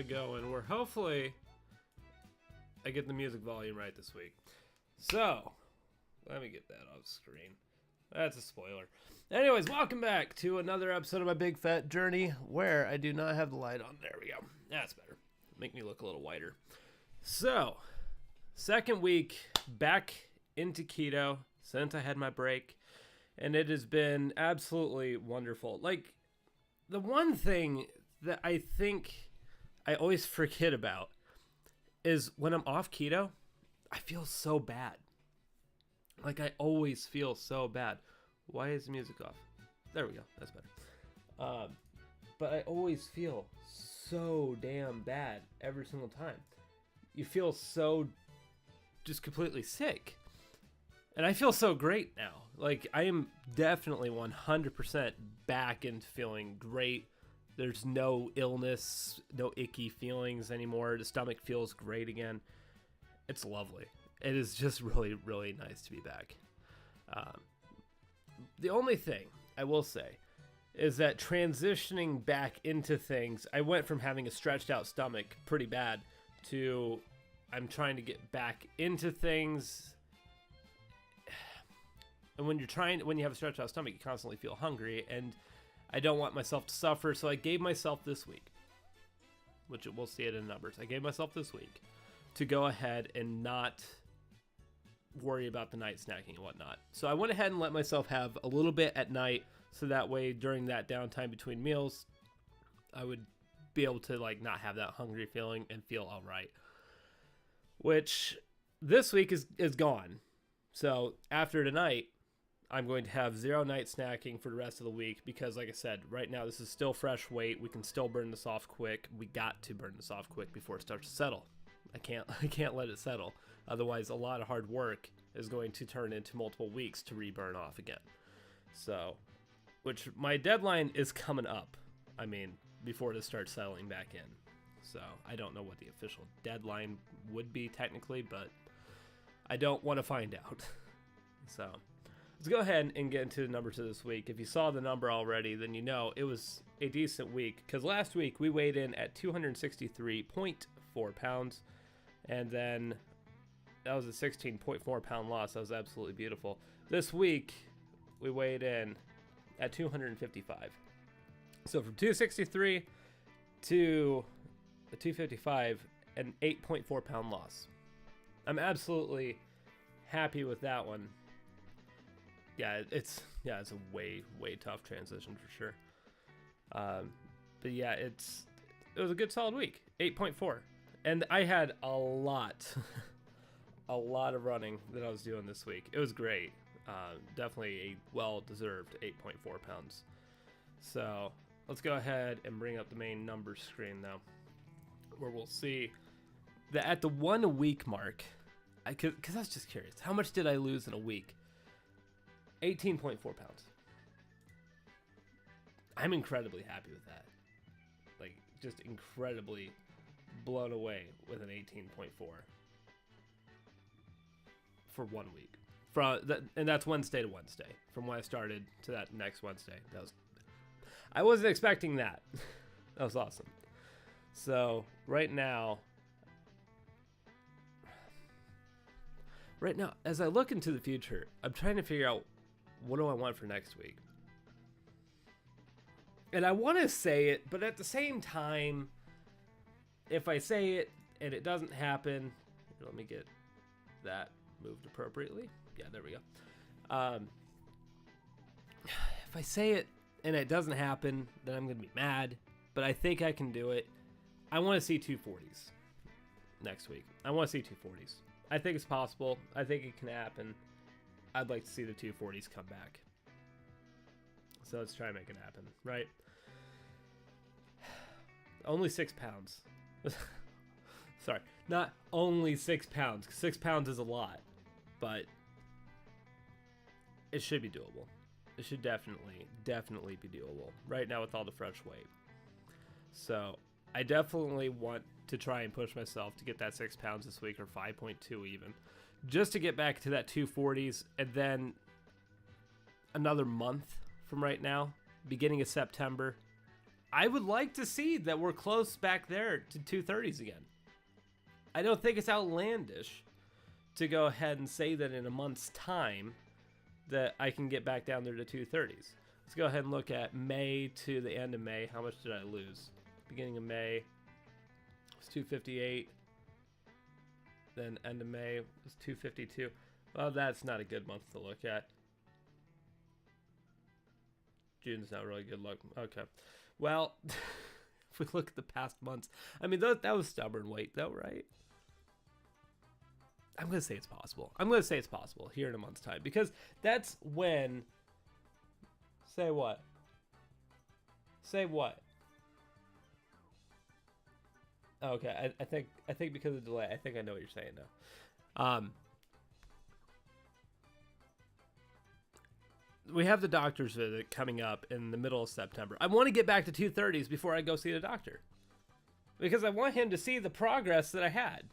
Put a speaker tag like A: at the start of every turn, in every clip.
A: going where hopefully I get the music volume right this week. So, let me get that off screen. That's a spoiler. Anyways, welcome back to another episode of my big fat journey where I do not have the light on. There we go. That's better. Make me look a little whiter. So, second week back into keto since I had my break, and it has been absolutely wonderful. Like, the one thing that I think I always forget about is when I'm off keto, I feel so bad. Like, I always feel so bad. Why is the music off? There we go. That's better. But I always feel so damn bad every single time. You feel so just completely sick. And I feel so great now. Like, I am definitely 100% back into feeling great. There's no illness, no icky feelings anymore. The stomach feels great again. It's lovely. It is just really, really nice to be back. The only thing I will say is that transitioning back into things, I went from having a stretched out stomach pretty bad to I'm trying to get back into things. And when you have a stretched out stomach, you constantly feel hungry, and I don't want myself to suffer, so I gave myself this week, which we'll see it in numbers. I gave myself this week to go ahead and not worry about the night snacking and whatnot. So I went ahead and let myself have a little bit at night, so that way during that downtime between meals, I would be able to like not have that hungry feeling and feel all right. Which this week is gone. So after tonight, I'm going to have 0 night snacking for the rest of the week because, like I said, right now this is still fresh weight. We can still burn this off quick. We got to burn this off quick before it starts to settle. I can't let it settle. Otherwise, a lot of hard work is going to turn into multiple weeks to re-burn off again. So, which my deadline is coming up. I mean, before this starts settling back in. So, I don't know what the official deadline would be technically, but I don't want to find out. So, let's go ahead and get into the numbers of this week. If you saw the number already, then you know it was a decent week. Because last week, we weighed in at 263.4 pounds. And then that was a 16.4 pound loss. That was absolutely beautiful. This week, we weighed in at 255. So from 263 to 255, an 8.4 pound loss. I'm absolutely happy with that one. Yeah, it's a way tough transition for sure. But yeah, it was a good solid week. 8.4. And I had a lot of running that I was doing this week. It was great. Definitely a well-deserved 8.4 pounds. So let's go ahead and bring up the main numbers screen now, where we'll see that at the 1 week mark, because I was just curious, how much did I lose in a week? 18.4 pounds. I'm incredibly happy with that. Like, just incredibly blown away with an 18.4 for 1 week. And that's Wednesday to Wednesday. From when I started to that next Wednesday. I wasn't expecting that. That was awesome. So right now, as I look into the future, I'm trying to figure out what do I want for next week. And I want to say it, but at the same time, if I say it and it doesn't happen, let me get that moved appropriately. Yeah, there we go. If I say it and it doesn't happen, then I'm going to be mad, but I think I can do it. I want to see 240s next week. I want to see 240s. I think it's possible. I think it can happen. I'd like to see the 240s come back. So let's try and make it happen, right? Only 6 pounds. Sorry, not only 6 pounds. 6 pounds is a lot, but it should be doable. It should definitely be doable right now with all the fresh weight. So I definitely want to try and push myself to get that 6 pounds this week, or 5.2 even, just to get back to that 240s. And then another month from right now, beginning of September, I would like to see that we're close back there to 230s again. I don't think it's outlandish to go ahead and say that in a month's time that I can get back down there to 230s. Let's go ahead and look at May to the end of May. How much did I lose? Beginning of May was 258. Then end of May was 252. Well, that's not a good month to look at. June's not really good luck. Okay. Well, if we look at the past months, I mean, that was stubborn weight, though, right? I'm going to say it's possible. I'm going to say it's possible here in a month's time, because that's when... Say what? Say what? Okay, I think because of the delay, I think I know what you're saying now. We have the doctor's visit coming up in the middle of September. I want to get back to 230s before I go see the doctor, because I want him to see the progress that I had.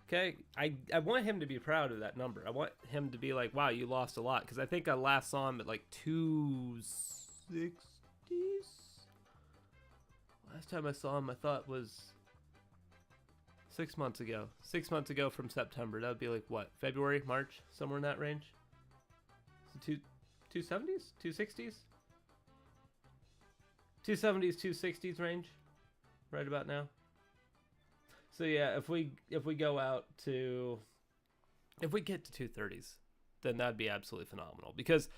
A: Okay, I want him to be proud of that number. I want him to be like, wow, you lost a lot. Because I think I last saw him at like 260s. Last time I saw him, I thought was 6 months ago. 6 months ago from September. That would be like what? February, March, somewhere in that range. So 270s, 260s, 270s, 260s range, right about now. So yeah, if we go out to, if we get to 230s, then that'd be absolutely phenomenal, because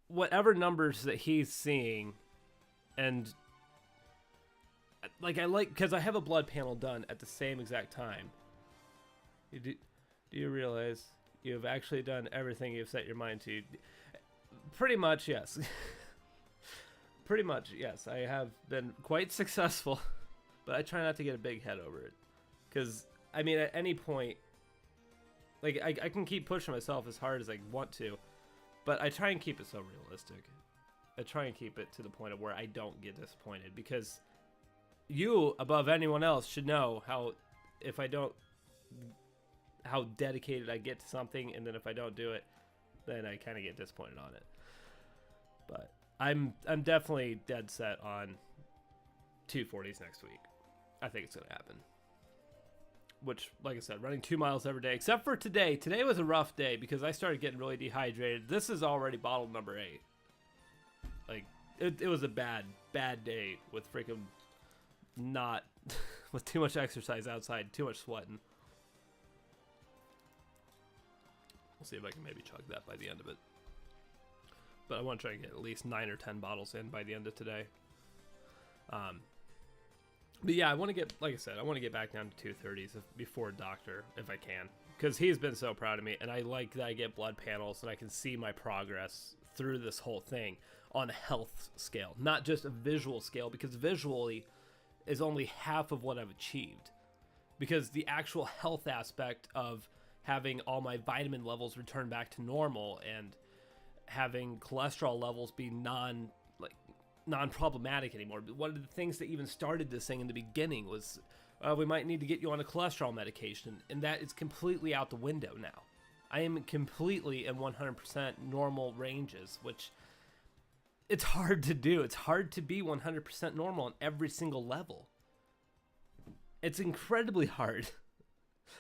A: whatever numbers that he's seeing, and like because I have a blood panel done at the same exact time. Do you realize you have actually done everything you've set your mind to? Pretty much, yes. Pretty much, yes. I have been quite successful, but I try not to get a big head over it. Because, I mean, at any point, like, I can keep pushing myself as hard as I want to, but I try and keep it so realistic. I try and keep it to the point of where I don't get disappointed, because you, above anyone else, should know how, if I don't, how dedicated I get to something, and then if I don't do it, then I kind of get disappointed on it. But I'm definitely dead set on 240s next week. I think it's going to happen. Which, like I said, running 2 miles every day, except for today. Today was a rough day because I started getting really dehydrated. This is already bottle number 8. Like, it was a bad day with freaking not, with too much exercise outside, too much sweating. We'll see if I can maybe chug that by the end of it. But I want to try and get at least 9 or 10 bottles in by the end of today. But yeah, I want to get, like I said, I want to get back down to 230s before doctor, if I can. Because he's been so proud of me, and I like that I get blood panels, and I can see my progress through this whole thing on a health scale. Not just a visual scale, because visually is only half of what I've achieved. Because the actual health aspect of having all my vitamin levels return back to normal, and having cholesterol levels be non-problematic anymore. But one of the things that even started this thing in the beginning was we might need to get you on a cholesterol medication, and that is completely out the window now. I am completely in 100% normal ranges, which it's hard to do. It's hard to be 100% normal on every single level. It's incredibly hard.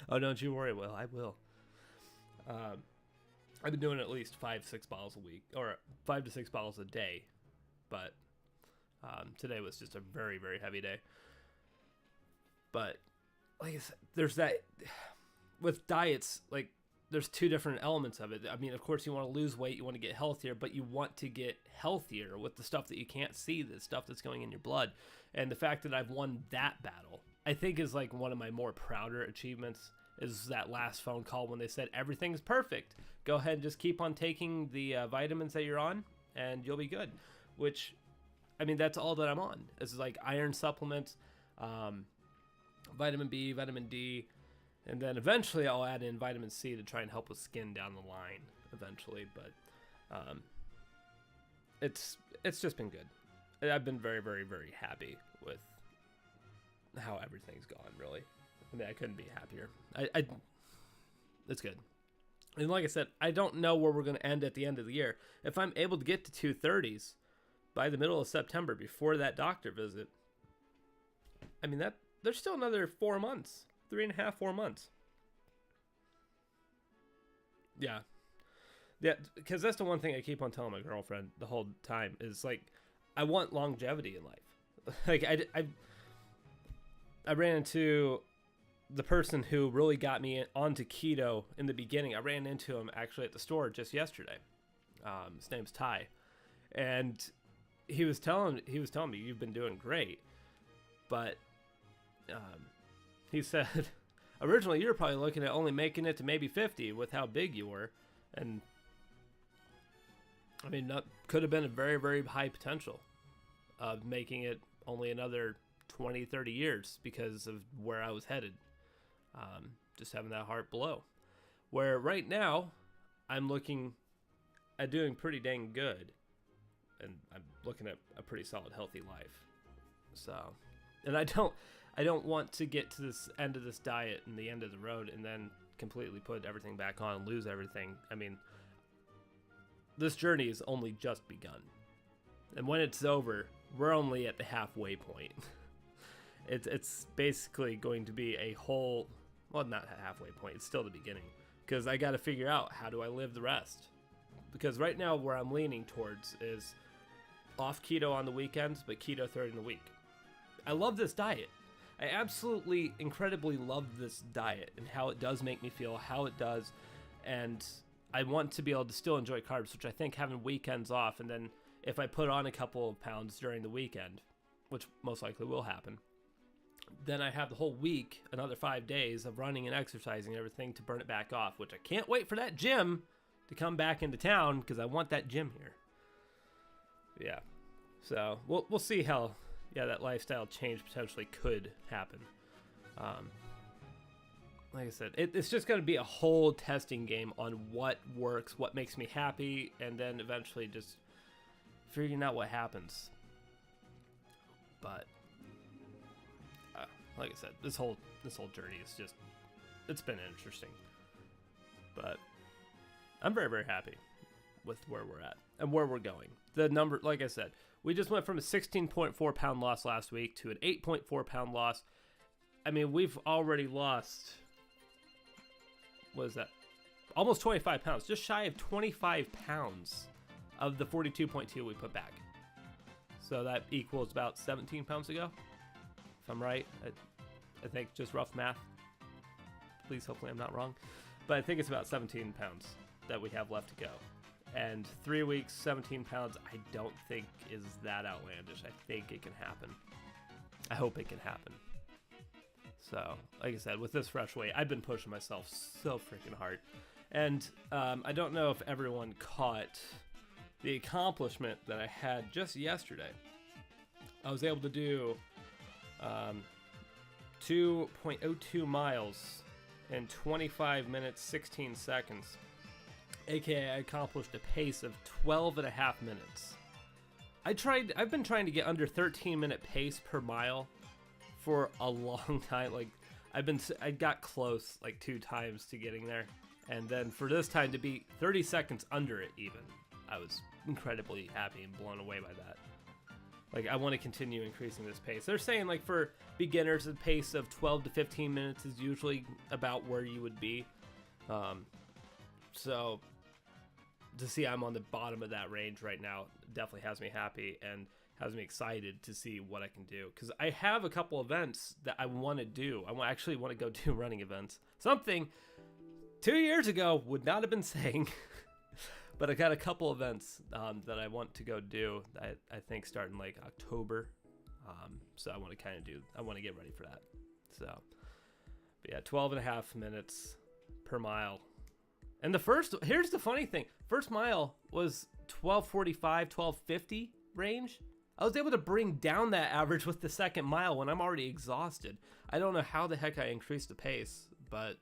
A: Oh, don't you worry, Will. I will. I've been doing at least 5-6 bottles a week, or 5 to 6 bottles a day, but today was just a very, very heavy day. But like I said, there's that with diets, like there's two different elements of it. I mean, of course you want to lose weight, you want to get healthier, but you want to get healthier with the stuff that you can't see, the stuff that's going in your blood. And the fact that I've won that battle, I think is like one of my more prouder achievements, is that last phone call when they said everything's perfect. Go ahead and just keep on taking the vitamins that you're on and you'll be good. Which, I mean, that's all that I'm on. It's like iron supplements, vitamin B, vitamin D, and then eventually I'll add in vitamin C to try and help with skin down the line eventually. But it's just been good. I've been very, very, very happy with how everything's gone, really. I mean, I couldn't be happier. It's good. And like I said, I don't know where we're going to end at the end of the year. If I'm able to get to 230s by the middle of September before that doctor visit, I mean, that there's still another 4 months, 3.5, 4 months. Yeah. Yeah, because that's the one thing I keep on telling my girlfriend the whole time is like, I want longevity in life. Like I ran into the person who really got me onto keto in the beginning. I ran into him actually at the store just yesterday. His name's Ty, and he was telling me, you've been doing great, but he said originally you were probably looking at only making it to maybe 50 with how big you were, and I mean that could have been a very, very high potential of making it only another 20, 30 years because of where I was headed. Just having that heart below. Where right now, I'm looking at doing pretty dang good. And I'm looking at a pretty solid, healthy life. So, and I don't want to get to this end of this diet and the end of the road and then completely put everything back on and lose everything. I mean, this journey has only just begun. And when it's over, we're only at the halfway point. It's basically going to be a whole, well, not a halfway point, it's still the beginning. Because I got to figure out, how do I live the rest? Because right now where I'm leaning towards is off keto on the weekends, but keto during the week. I love this diet. I absolutely, incredibly love this diet and how it does make me feel, how it does. And I want to be able to still enjoy carbs, which I think having weekends off, and then if I put on a couple of pounds during the weekend, which most likely will happen, then I have the whole week, another 5 days of running and exercising and everything to burn it back off, which I can't wait for that gym to come back into town because I want that gym here. Yeah. So we'll see how, that lifestyle change potentially could happen. Like I said, it's just going to be a whole testing game on what works, what makes me happy, and then eventually just figuring out what happens. But like I said, this whole journey is just, it's been interesting. But I'm very, very happy with where we're at and where we're going. The number, like I said, we just went from a 16.4 pound loss last week to an 8.4 pound loss. I mean, we've already lost, what is that? Almost 25 pounds, just shy of 25 pounds of the 42.2 we put back. So that equals about 17 pounds to go, if I'm right. I think just rough math. Please, hopefully I'm not wrong. But I think it's about 17 pounds that we have left to go. And 3 weeks, 17 pounds, I don't think is that outlandish. I think it can happen. I hope it can happen. So, like I said, with this fresh weight, I've been pushing myself so freaking hard. And I don't know if everyone caught the accomplishment that I had just yesterday. I was able to do 2.02 miles in 25 minutes, 16 seconds. AKA I accomplished a pace of 12 and a half minutes. I've been trying to get under 13-minute pace per mile for a long time. Like I got close like 2 times to getting there. And then for this time to be 30 seconds under it even, I was incredibly happy and blown away by that. Like, I want to continue increasing this pace. They're saying, like, for beginners, a pace of 12 to 15 minutes is usually about where you would be. So, to see I'm on the bottom of that range right now definitely has me happy and has me excited to see what I can do. Because I have a couple events that I want to do. I actually want to go do running events. Something 2 years ago would not have been saying. But I got a couple events that I want to go do. I think starting like October. So I want to get ready for that. So, but yeah, 12 and a half minutes per mile. And here's the funny thing. First mile was 12:45, 12:50 range. I was able to bring down that average with the second mile when I'm already exhausted. I don't know how the heck I increased the pace, but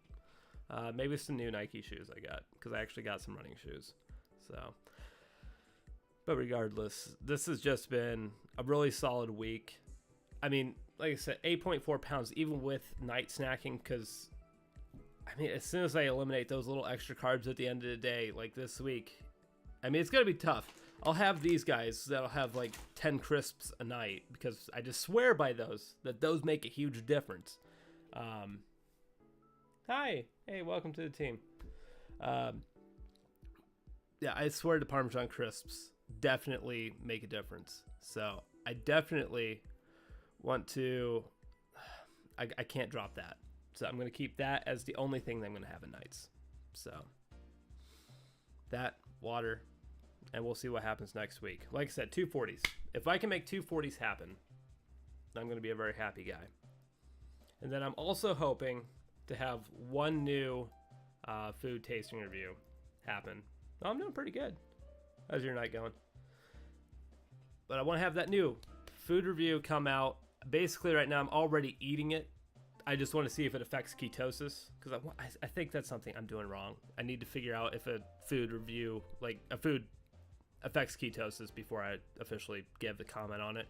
A: maybe it's the new Nike shoes I got, because I actually got some running shoes. So, but regardless, this has just been a really solid week. I mean, like I said, 8.4 pounds, even with night snacking, because, I mean, as soon as I eliminate those little extra carbs at the end of the day, like this week, I mean, it's going to be tough. I'll have these guys that'll have like 10 crisps a night because I just swear by those, that those make a huge difference. Hi. Hey, welcome to the team. Yeah, I swear the Parmesan crisps definitely make a difference. So I definitely want to, I can't drop that. So I'm going to keep that as the only thing that I'm going to have at nights. So that, water, and we'll see what happens next week. Like I said, 240s. If I can make 240s happen, I'm going to be a very happy guy. And then I'm also hoping to have one new food tasting review happen. I'm doing pretty good. How's your night going? But I want to have that new food review come out. Basically, right now, I'm already eating it. I just want to see if it affects ketosis, because I think that's something I'm doing wrong. I need to figure out if a food review, like a food, affects ketosis before I officially give the comment on it.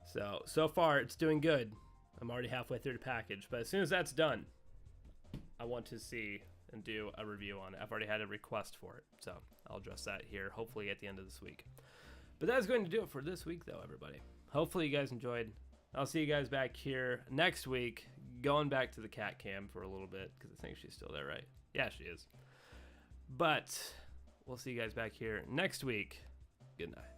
A: So far, it's doing good. I'm already halfway through the package, but as soon as that's done, I want to see and do a review on it. I've already had a request for it, so I'll address that here, hopefully at the end of this week. But that's going to do it for this week, though, everybody. Hopefully you guys enjoyed. I'll see you guys back here next week, going back to the cat cam for a little bit, because I think she's still there, right? Yeah, she is. But we'll see you guys back here next week. Good night.